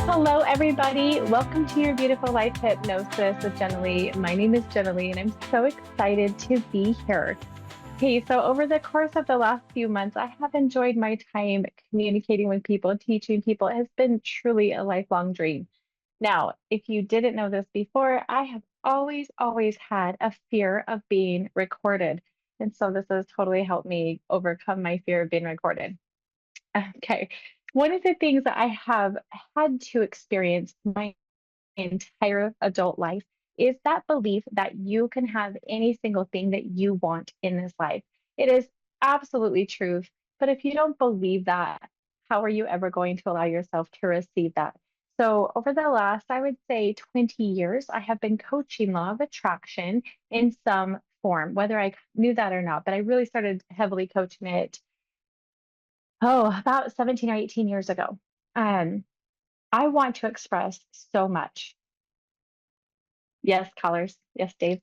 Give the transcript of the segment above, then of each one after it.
Hello, everybody. Welcome to your Beautiful Life Hypnosis with Jenali. My name is Jenali, and I'm so excited to be here. Okay, so over the course of the last few months, I have enjoyed my time communicating with people, teaching people. It has been truly a lifelong dream. Now, if you didn't know this before, I have always had a fear of being recorded. And so this has totally helped me overcome my fear of being recorded. Okay. One of the things that I have had to experience my entire adult life is that belief that you can have any single thing that you want in this life. It is absolutely true. But if you don't believe that, how are you ever going to allow yourself to receive that? So, over the last, I would say 20 years, I have been coaching law of attraction in some form, whether I knew that or not. But I really started heavily coaching it, about 17 or 18 years ago. Um, I want to express so much. Yes, colors. Yes, Dave.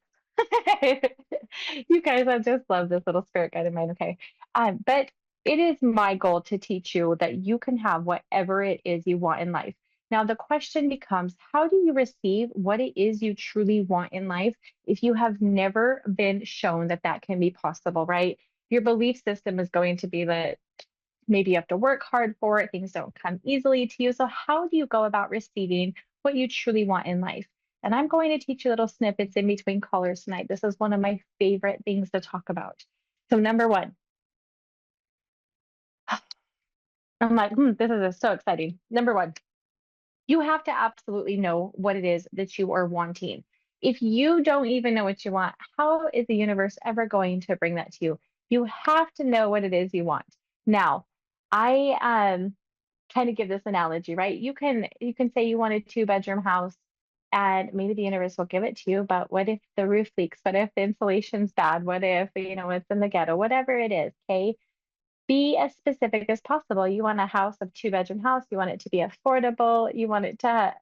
You guys, I just love this little spirit guide of mine. Okay. But it is my goal to teach you that you can have whatever it is you want in life. Now, the question becomes, how do you receive what it is you truly want in life if you have never been shown that that can be possible, right? Your belief system is going to be that maybe you have to work hard for it, things don't come easily to you. So, how do you go about receiving what you truly want in life? And I'm going to teach you little snippets in between callers tonight. This is one of my favorite things to talk about. So, number one, I'm like, this is so exciting. Number one, you have to absolutely know what it is that you are wanting. If you don't even know what you want, how is the universe ever going to bring that to you? You have to know what it is you want. Now, I kind of give this analogy, right? You can say you want a two-bedroom house and maybe the universe will give it to you, but what if the roof leaks? What if the insulation's bad? What if, it's in the ghetto? Whatever it is, okay? Be as specific as possible. You want a house, a two-bedroom house, you want it to be affordable, you want it to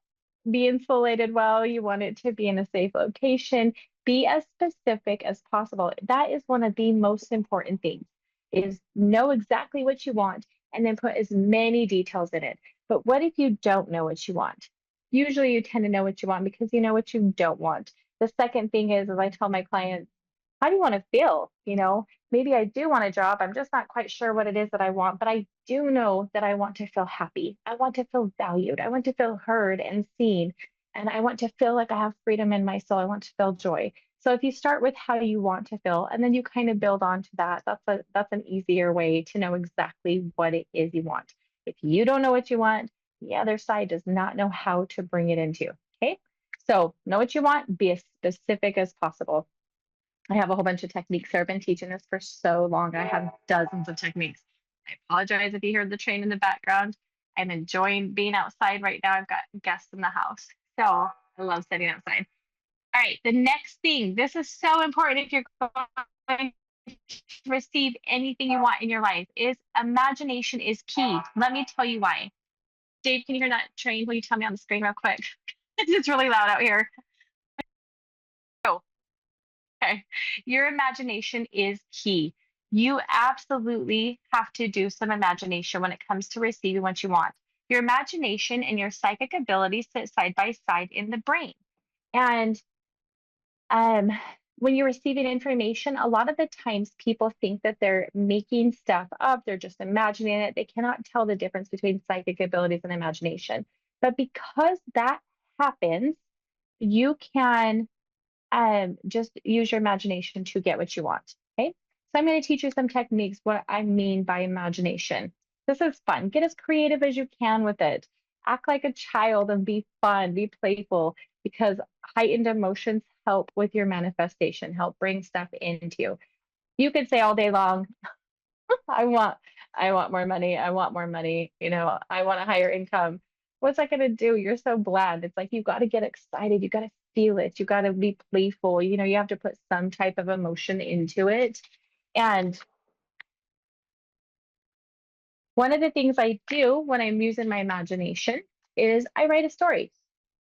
be insulated well, you want it to be in a safe location. Be as specific as possible. That is one of the most important things is know exactly what you want and then put as many details in it. But what if you don't know what you want? Usually you tend to know what you want because you know what you don't want. The second thing is, as I tell my clients, how do you want to feel? Maybe I do want a job. I'm just not quite sure what it is that I want, but I do know that I want to feel happy. I want to feel valued. I want to feel heard and seen. And I want to feel like I have freedom in my soul. I want to feel joy. So if you start with how you want to feel and then you kind of build onto that, that's an easier way to know exactly what it is you want. If you don't know what you want, the other side does not know how to bring it into you. Okay. So know what you want, be as specific as possible. I have a whole bunch of techniques here. I've been teaching this for so long. I have dozens of techniques. I apologize if you hear the train in the background. I'm enjoying being outside right now. I've got guests in the house. So I love sitting outside. All right, the next thing. This is so important if you're going to receive anything you want in your life is imagination is key. Let me tell you why. Dave, can you hear that train? Will you tell me on the screen real quick? It's really loud out here. Oh, okay. Your imagination is key. You absolutely have to do some imagination when it comes to receiving what you want. Your imagination and your psychic abilities sit side by side in the brain. And um, when you're receiving information, a lot of the times people think that they're making stuff up, they're just imagining it. They cannot tell the difference between psychic abilities and imagination. But because that happens, you can just use your imagination to get what you want. Okay. So I'm going to teach you some techniques, what I mean by imagination. This is fun. Get as creative as you can with it. Act like a child and be fun, be playful, because heightened emotions help with your manifestation, help bring stuff into you. You could say all day long, I want I want more money. I want more money. I want a higher income. What's that going to do? You're so bland. It's like you got to get excited. You got to feel it. You got to be playful. You have to put some type of emotion into it. And one of the things I do when I'm using my imagination is I write a story,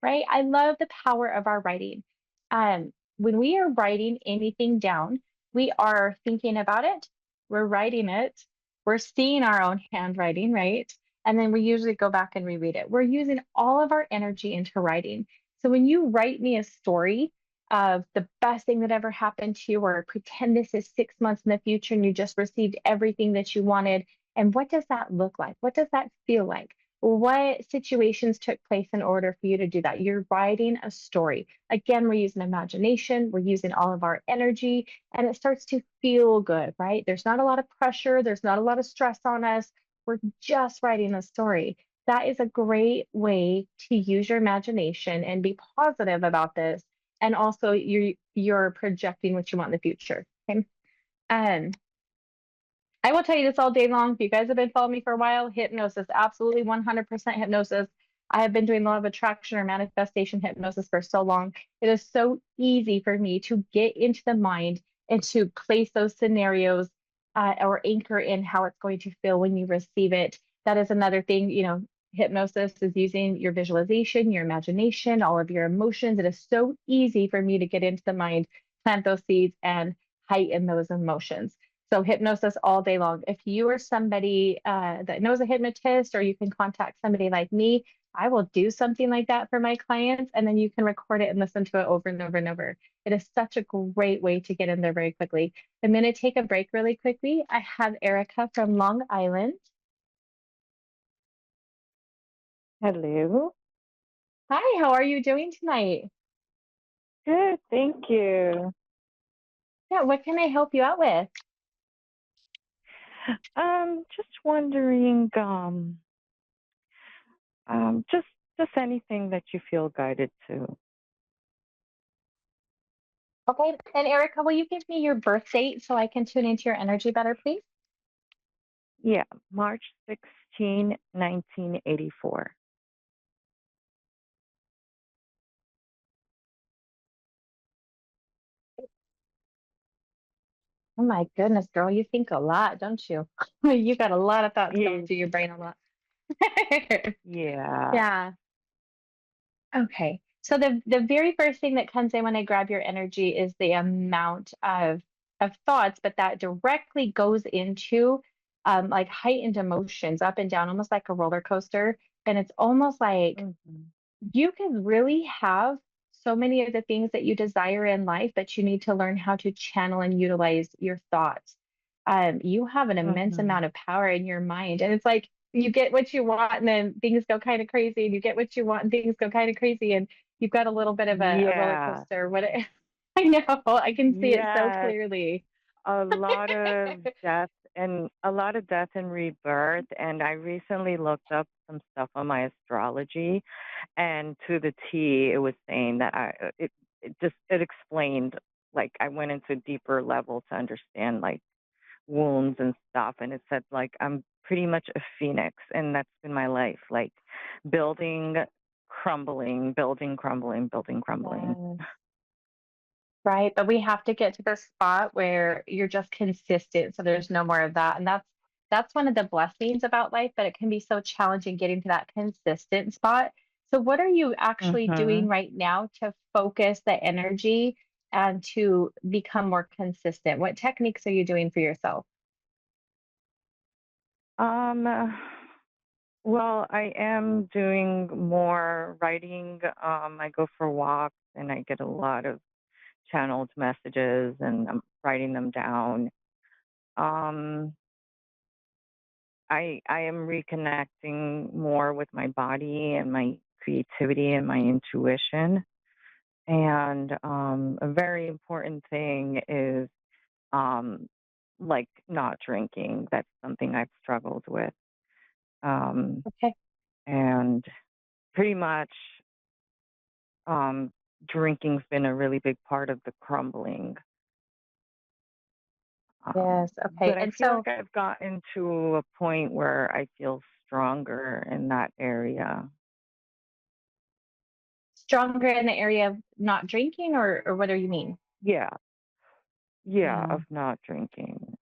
right? I love the power of our writing. When we are writing anything down, we are thinking about it, we're writing it, we're seeing our own handwriting, right? and then we usually go back and reread it. We're using all of our energy into writing. So when you write me a story of the best thing that ever happened to you, or pretend this is 6 months in the future and you just received everything that you wanted, and what does that look like? What does that feel like? What situations took place in order for you to do that? You're writing a story. Again, we're using imagination, we're using all of our energy, and it starts to feel good, right? There's not a lot of pressure, there's not a lot of stress on us. We're just writing a story. That is a great way to use your imagination and be positive about this. And also you're projecting what you want in the future. Okay. And I will tell you this all day long. If you guys have been following me for a while, hypnosis, absolutely 100% hypnosis. I have been doing law of attraction or manifestation hypnosis for so long. It is so easy for me to get into the mind and to place those scenarios or anchor in how it's going to feel when you receive it. That is another thing, hypnosis is using your visualization, your imagination, all of your emotions. It is so easy for me to get into the mind, plant those seeds, and heighten those emotions. So hypnosis all day long. If you are somebody that knows a hypnotist, or you can contact somebody like me, I will do something like that for my clients, and then you can record it and listen to it over and over and over. It is such a great way to get in there very quickly. I'm going to take a break really quickly. I have Erica from Long Island. Hello. Hi, how are you doing tonight? Good, thank you. Yeah, what can I help you out with? Just wondering, just anything that you feel guided to. Okay, and Erica, will you give me your birth date so I can tune into your energy better, please? Yeah, March 16, 1984. Oh my goodness, girl, you think a lot, don't you? You got a lot of thoughts going Yeah, through your brain a lot. yeah. Yeah. Okay. So the very first thing that comes in when I grab your energy is the amount of thoughts, but that directly goes into like heightened emotions up and down, almost like a roller coaster. And it's almost like Mhm. you can really have so many of the things that you desire in life, but you need to learn how to channel and utilize your thoughts. You have an immense amount Mhm. of power in your mind, and it's like you get what you want, and then things go kind of crazy, and you get what you want, and things go kind of crazy, and you've got a little bit of a roller Yeah. coaster. I know, I can see it so Yeah. clearly. A lot of death and rebirth. And I recently looked up some stuff on my astrology, and to the T, it was saying that it explained, like, I went into a deeper level to understand, like, wounds and stuff, and it said, like, I'm pretty much a phoenix, and that's been my life, like, building, crumbling, building, crumbling, building, crumbling. Yes. Right. But we have to get to the spot where you're just consistent. So there's no more of that. And that's one of the blessings about life, but it can be so challenging getting to that consistent spot. So what are you actually doing Mhm. right now to focus the energy and to become more consistent? What techniques are you doing for yourself? Um, well, I am doing more writing. I go for walks and I get a lot of channeled messages and I'm writing them down. Um, I am reconnecting more with my body and my creativity and my intuition. And a very important thing is um, like not drinking. That's something I've struggled with. Um, Okay. and pretty much um, drinking's been a really big part of the crumbling. Yes. Okay. But I And feel so like I've gotten to a point where I feel stronger in that area. stronger in the area of not drinking, or what do you mean? Yeah, yeah, Yeah. of not drinking.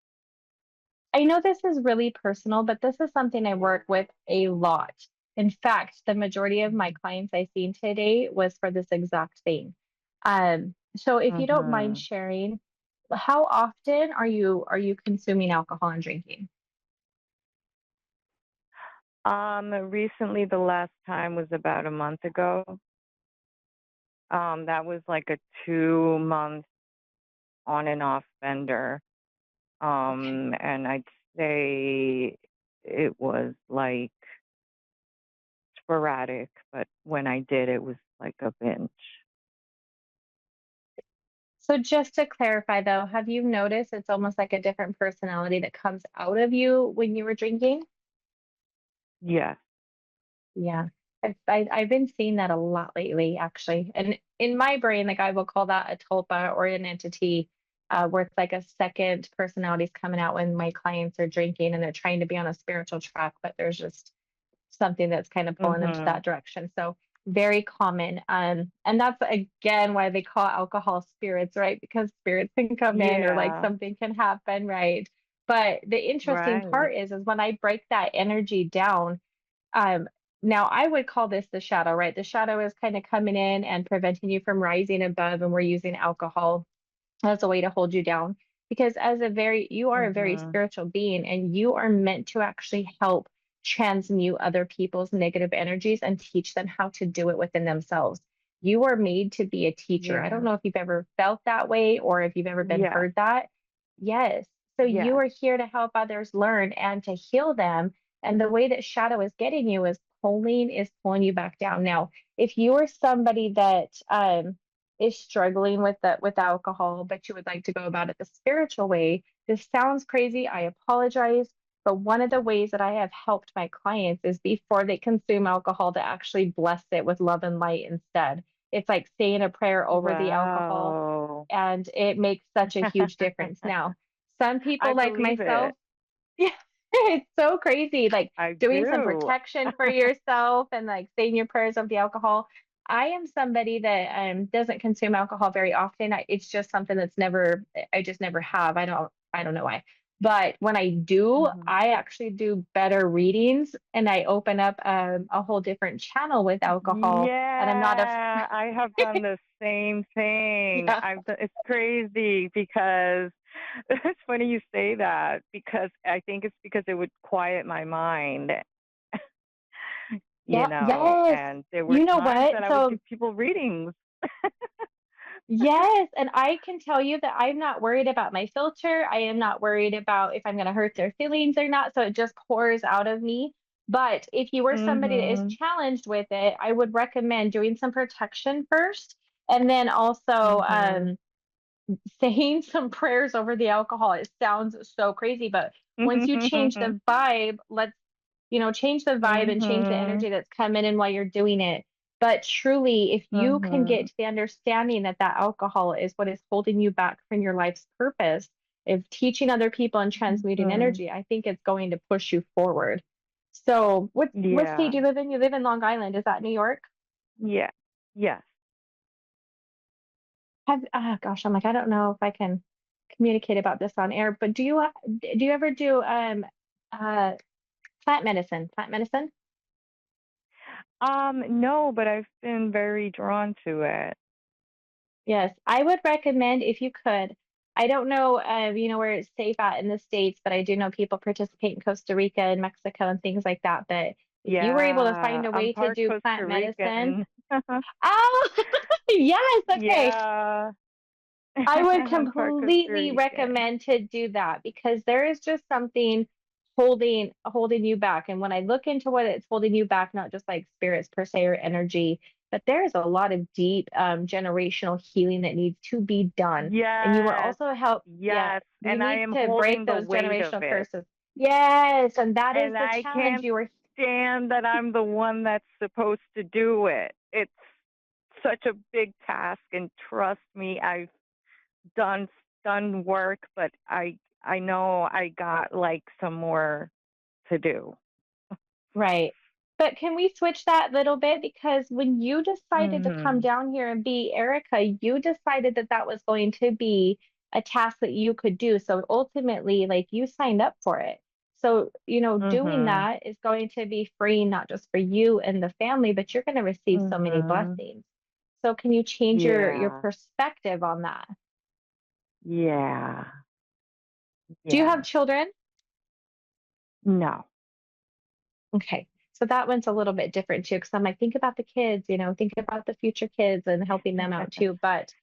I know this is really personal, but this is something I work with a lot. In fact, the majority of my clients I've seen today was for this exact thing. So if you don't mind Mm-hmm. sharing, how often are you consuming alcohol and drinking? Recently, the last time was about a month ago. That was like a 2 month on and off bender. Okay. And I'd say it was like sporadic, but when I did, it was like a binge. So just to clarify though, have you noticed it's almost like a different personality that comes out of you when you were drinking? Yes. Yeah. I've been seeing that a lot lately, actually. And in my brain, like I will call that a tulpa or an entity, where it's like a second personalities coming out when my clients are drinking and they're trying to be on a spiritual track, but there's just something that's kind of pulling them to Mhm. that direction. So very common. And that's again why they call alcohol spirits, right? Because spirits can come in or like Yeah. something can happen, right? But the interesting Right. part is when I break that energy down, um, now I would call this the shadow, right? The shadow is kind of coming in and preventing you from rising above, and we're using alcohol as a way to hold you down. Because you are a very Mhm. spiritual being and you are meant to actually help transmute other people's negative energies and teach them how to do it within themselves. You are made to be a teacher. I don't Yeah. know if you've ever felt that way or if you've ever been Yes. heard that. Yes. So you Yes. are here to help others learn and to heal them. And the way that shadow is getting you is pulling you back down. Now, if you are somebody that is struggling with alcohol, but you would like to go about it the spiritual way, this sounds crazy. I apologize. But one of the ways that I have helped my clients is before they consume alcohol to actually bless it with love and light instead. It's like saying a prayer over the alcohol, Wow. and it makes such a huge difference. Now, some I people like believe myself, it. yeah, it's so crazy. Like I doing some do. protection for yourself and like saying your prayers of the alcohol. I am somebody that doesn't consume alcohol very often. It's just something that's never, I just never have. I don't know why. But when I do, Mhm. I actually do better readings and I open up a whole different channel with alcohol. And I'm not a, Yeah, I have done the same thing. yeah, It's crazy because it's funny you say that because I think it's because it would quiet my mind, yeah, yes. and there were You know times what? that I would So give people readings. yes, and I can tell you that I'm not worried about my filter. I am not worried about if I'm going to hurt their feelings or not. So it just pours out of me. But if you were somebody that is Mhm. challenged with it, I would recommend doing some protection first, and then also Mhm. saying some prayers over the alcohol. It sounds so crazy, but once you change the vibe, change the vibe and change the Mhm. energy that's coming in while you're doing it. But truly, if you can get Mhm. to the understanding that that alcohol is what is holding you back from your life's purpose, of teaching other people and transmuting Mhm. energy, I think it's going to push you forward. So, what state Yeah. do you live in? You live in Long Island. Is that New York? Yeah. Yes. Gosh, I'm like, I don't know if I can communicate about this on air, but do you ever do uh plant medicine? Plant medicine? No, but I've been very drawn to it. Yes, I would recommend if you could. I don't know, where it's safe at in the States, but I do know people participate in Costa Rica and Mexico and things like that. But if you were able to find Yeah, a I'm way to part do Costa plant medicine, Rican. oh, yes, okay. Yeah. I would I'm part Costa completely Rican. recommend to do that because there is just something holding you back. And when I look into what it's holding you back, not just like spirits per se or energy, but there's a lot of deep generational healing that needs to be done. And you are Yes. also yeah, Yes, you and I need am to break holding the those weight of generational it. curses. Yes, and that is And the I challenge. can't You are stand that I'm the one that's supposed to do it. It's such a big task, and trust me, I've done done work, but I know I got like some more to do. right. But can we switch that little bit? Because when you decided to come Mhm. down here and be Erica, you decided that that was going to be a task that you could do. So ultimately, like you signed up for it. So, doing Mhm. that is going to be free, not just for you and the family, but you're going to receive so many Mhm. blessings. So can you change your Yeah. perspective on that? Yeah. Do you have Yeah. children? No. Okay. So that one's a little bit different too, because I'm like, think about the kids, think about the future kids and helping them out too. But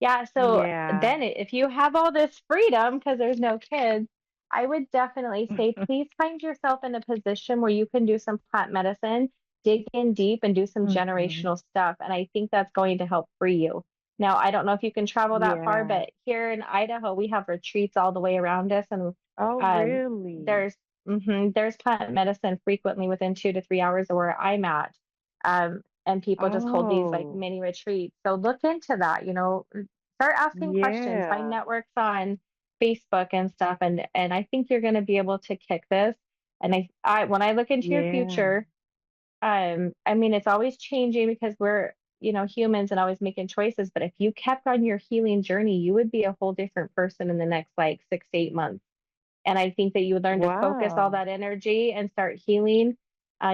yeah, so Yeah. then if you have all this freedom because there's no kids, I would definitely say please find yourself in a position where you can do some plant medicine, dig in deep and do some Mhm. generational stuff. And I think that's going to help free you. Now, I don't know if you can travel that far, Yeah. but here in Idaho, we have retreats all the way around us, and Oh, um, really? there's there's plant medicine frequently within 2 to 3 hours of where I'm at, and people just hold these like Oh, mini retreats. So look into that. Start asking questions, find yeah. networks on Facebook and stuff, and I think you're going to be able to kick this. And I when I look into your Yeah. future, I mean, it's always changing because we're, humans and always making choices. But if you kept on your healing journey, you would be a whole different person in the next like 6 to 8 months. And I think that you would learn to focus all Wow. that energy and start healing.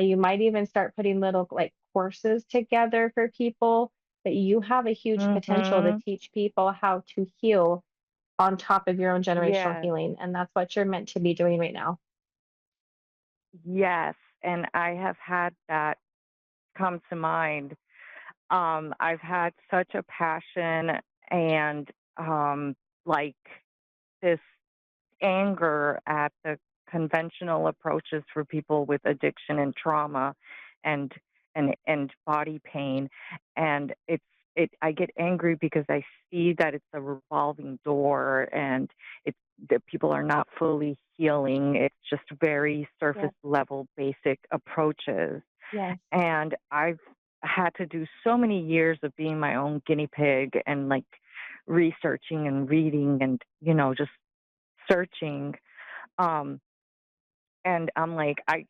You might even start putting little like courses together for people, but you have a huge potential to Mhm. teach people how to heal on top of your own generational Yes. healing. And that's what you're meant to be doing right now. Yes, and I have had that come to mind. I've had such a passion and like this anger at the conventional approaches for people with addiction and trauma and and body pain, and I get angry because I see that it's a revolving door and it's that people are not fully healing. It's just very surface Yep. level basic approaches, Yes. and I've had to do so many years of being my own guinea pig and like researching and reading and just searching. um and I'm like I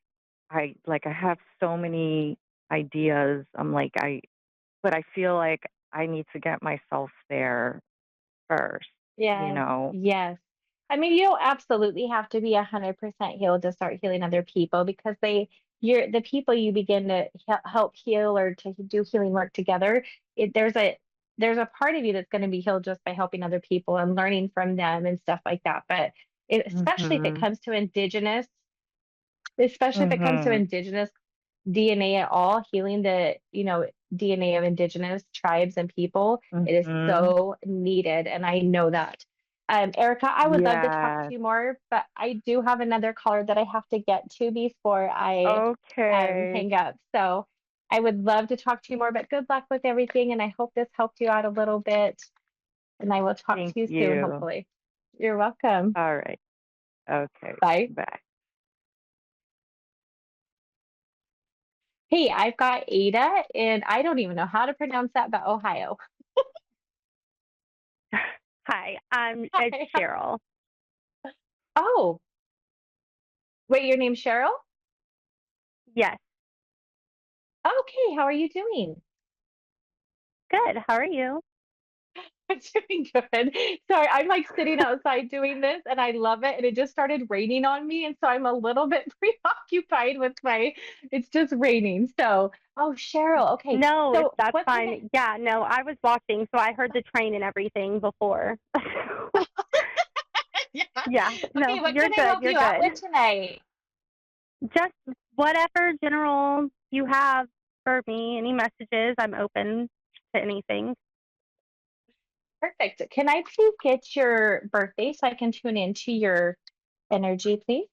have so many ideas. I'm like but I feel like I need to get myself there first, you Yes, know. yes. I mean, you don't absolutely have to be 100% healed to start healing other people because you're the people you begin to help heal or to do healing work together. There's a part of you that's going to be healed just by helping other people and learning from them and stuff like that. But especially if it Mhm. comes to Mhm. DNA at all, healing the, DNA of indigenous tribes and people, it is Mhm. so needed. And I know that. Erica, I would love to talk to Yes. you more, but I do have another caller that I have to get to before I Okay. hang up. So I would love to talk to you more, but good luck with everything. And I hope this helped you out a little bit. And I will talk Thank to you soon, you. hopefully. You're welcome. All right. Okay. Bye. Bye. Hey, I've got Ada, and I don't even know how to pronounce that, but Ohio. Hi, it's Hi. Cheryl. Oh, wait, your name's Cheryl? Yes, Okay, how are you doing? good. How are you? I'm doing good. Sorry, I'm like sitting outside doing this and I love it. And it just started raining on me. And so I'm a little bit preoccupied with it's just raining. So, oh, Cheryl. Okay. No, So, that's what can fine. Yeah, no, I was watching, so I heard the train and everything before. I? Yeah. Yeah, no, Okay, what you're can I good. help You're you out good. with tonight? Just whatever general you have for me, any messages, I'm open to anything. Perfect. Can I please get your birthday so I can tune into your energy, please?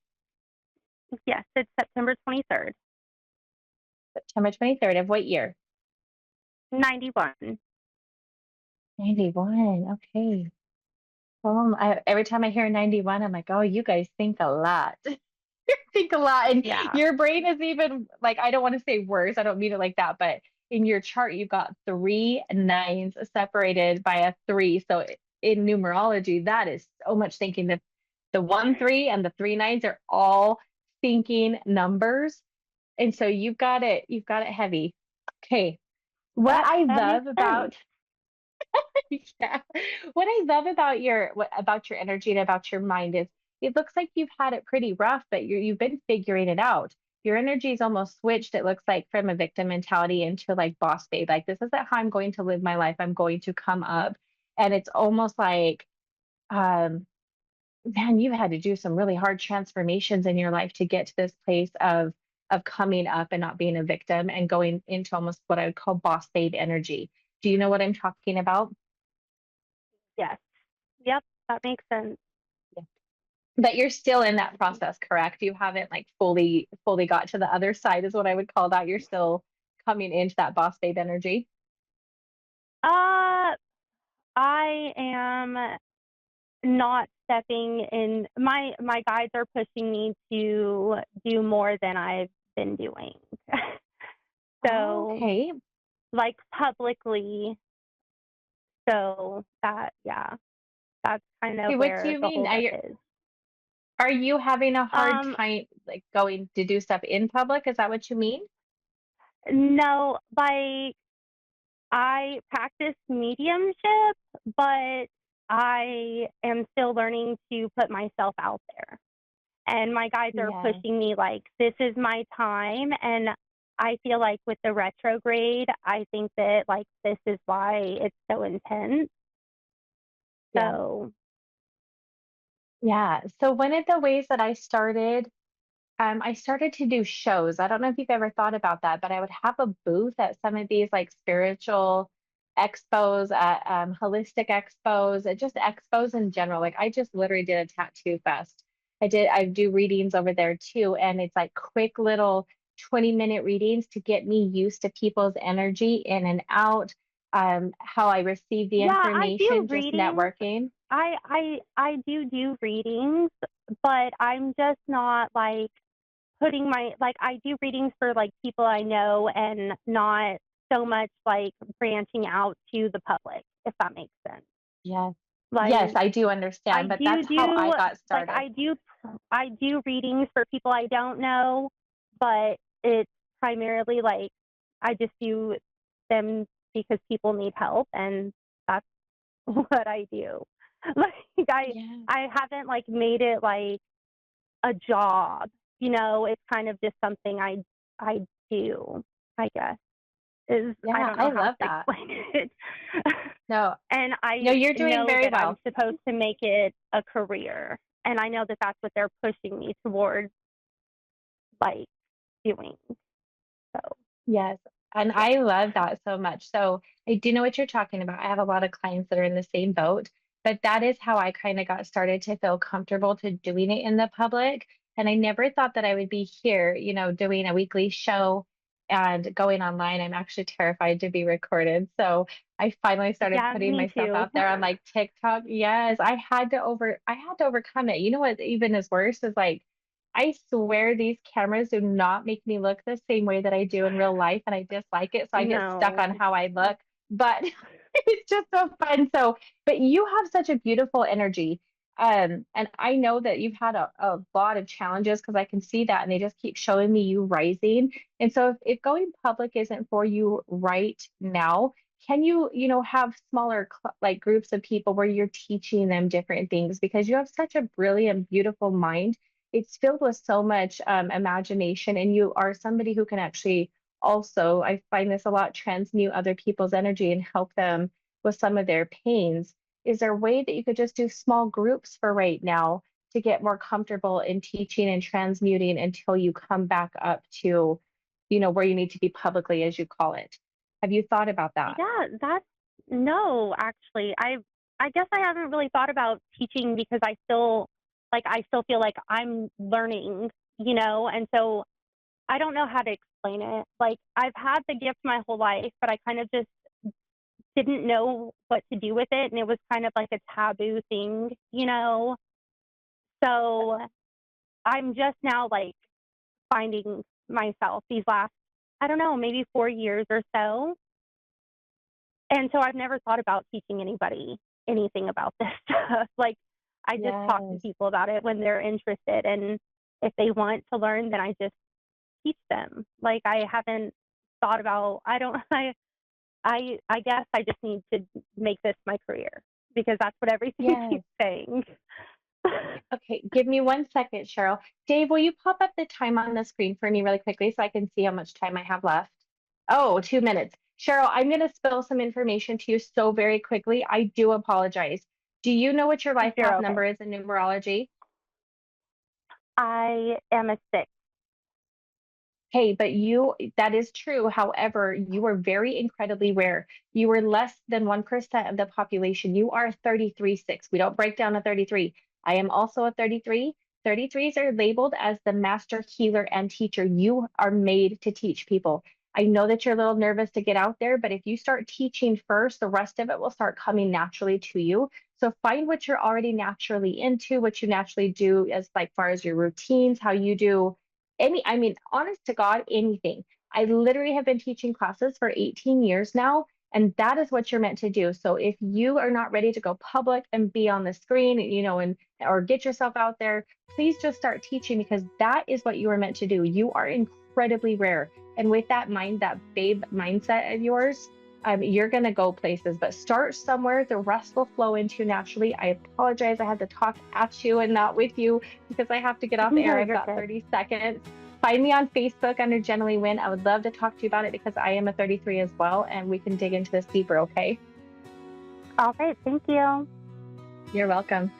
Yes, it's September 23rd, September 23rd of what year? 91. 91. Okay. Every time I hear 91, I'm like, oh, you guys think a lot. Think a lot. And Yeah. your brain is even like, I don't want to say worse. I don't mean it like that, but in your chart, you've got three nines separated by a three. So in numerology, that is so much thinking that the 1 3 and the three nines are all thinking numbers. And so you've got it heavy. Okay. What That I that makes love sense. about Yeah. What I love about your energy and about your mind is it looks like you've had it pretty rough, but you've been figuring it out. Your energy's almost switched, it looks like, from a victim mentality into like boss babe. Like this isn't how I'm going to live my life. I'm going to come up. And it's almost like, um, man, you've had to do some really hard transformations in your life to get to this place of of coming up and not being a victim and going into almost what I would call boss babe energy. Do you know what I'm talking about? Yes. Yep, that makes sense. Yeah. But you're still in that process, correct? You haven't like fully got to the other side is what I would call that. You're still coming into that boss babe energy. Uh, I am not stepping in. My guides are pushing me to do more than I've been doing. So, Okay. like publicly, so that, yeah, that's kind of Okay, what do where you the mean? holdup is. Are you having a hard Um, time like going to do stuff in public? Is that what you mean? no, like I practice mediumship, but I am still learning to put myself out there. And my guides are Yeah. pushing me like, this is my time. And I feel like with the retrograde, I think that like this is why it's so intense. Yeah. So, Yeah. So one of the ways that I started to do shows. I don't know if you've ever thought about that, but I would have a booth at some of these like spiritual expos, at holistic expos, just expos in general. Like I just literally did a tattoo fest. I do readings over there too, and it's like quick little 20-minute readings to get me used to people's energy in and out, how I receive the yeah, I do information, just readings. networking. I do readings, but I'm just not like putting my like I do readings for like people I know and not so much like branching out to the public, if that makes sense. Yeah. Yes, Like I do I understand, but do that's how I do got like started. I do readings for people I don't know, but it's primarily like I just do them because people need help, and that's what I do. Like Yeah. I haven't like made it like a job. It's kind of just something I do, I guess. Is I Yeah, don't I know how to love that. explain it. No, And no, I you're doing know very that I'm well. supposed to make it a career. And I know that that's what they're pushing me towards, like, doing. So, Yes. And yeah. I love that so much. So I do know what you're talking about. I have a lot of clients that are in the same boat, but that is how I kind of got started to feel comfortable to doing it in the public. And I never thought that I would be here, doing a weekly show and going online. I'm actually terrified to be recorded. So I finally started Yeah, putting me myself too. out there on like TikTok. Yes, I had to overcome it. You know what even is worse is like I swear these cameras do not make me look the same way that I do in real life, and I dislike it. So I get stuck on No. how I look, but it's just so fun. So, but you have such a beautiful energy. And I know that you've had a lot of challenges because I can see that, and they just keep showing me you rising. And so if going public isn't for you right now, can you, have smaller like groups of people where you're teaching them different things because you have such a brilliant, beautiful mind. It's filled with so much imagination, and you are somebody who can actually also, I find this a lot, transmute other people's energy and help them with some of their pains. Is there a way that you could just do small groups for right now to get more comfortable in teaching and transmuting until you come back up to, where you need to be publicly, as you call it? Have you thought about that? Yeah, that's no, actually. I guess I haven't really thought about teaching because I still feel like I'm learning, and so I don't know how to explain it. Like I've had the gift my whole life, but I kind of just didn't know what to do with it, and it was kind of like a taboo thing. So I'm just now like finding myself these last, I don't know, maybe 4 years or so. And so I've never thought about teaching anybody anything about this stuff. Like I just talk to Yes. people about it when they're interested, and if they want to learn, then I just teach them. Like I haven't thought about I don't I guess I just need to make this my career because that's what everything Yes. keeps saying. Okay, give me 1 second, Cheryl. Dave, will you pop up the time on the screen for me really quickly so I can see how much time I have left? Oh, 2 minutes. Cheryl, I'm going to spill some information to you so very quickly. I do apologize. Do you know what your life You're path okay. number is in numerology? I am a 6. Hey, but that is true. However, you are very incredibly rare. You are less than 1% of the population. You are 33.6. We don't break down a 33. I am also a 33. 33s are labeled as the master healer and teacher. You are made to teach people. I know that you're a little nervous to get out there, but if you start teaching first, the rest of it will start coming naturally to you. So find what you're already naturally into, what you naturally do as like far as your routines, how you do I mean, honest to God, anything. I literally have been teaching classes for 18 years now, and that is what you're meant to do. So if you are not ready to go public and be on the screen, and or get yourself out there, please just start teaching because that is what you are meant to do. You are incredibly rare. And with that babe mindset of yours, you're gonna go places, but start somewhere. The rest will flow into naturally. I apologize. I had to talk at you and not with you because I have to get off No, air. I've you're got good. 30 seconds. Find me on Facebook under Jenali Winn. I would love to talk to you about it because I am a 33 as well, and we can dig into this deeper, okay? All right, thank you. You're welcome.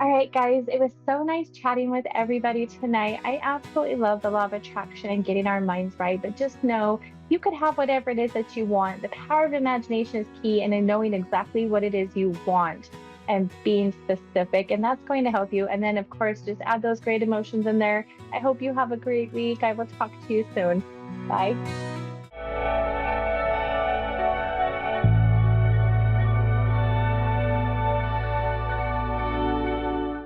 All right, guys, it was so nice chatting with everybody tonight. I absolutely love the law of attraction and getting our minds right, but just know you could have whatever it is that you want. The power of imagination is key, and in knowing exactly what it is you want and being specific, and that's going to help you. And then, of course, just add those great emotions in there. I hope you have a great week. I will talk to you soon. Bye.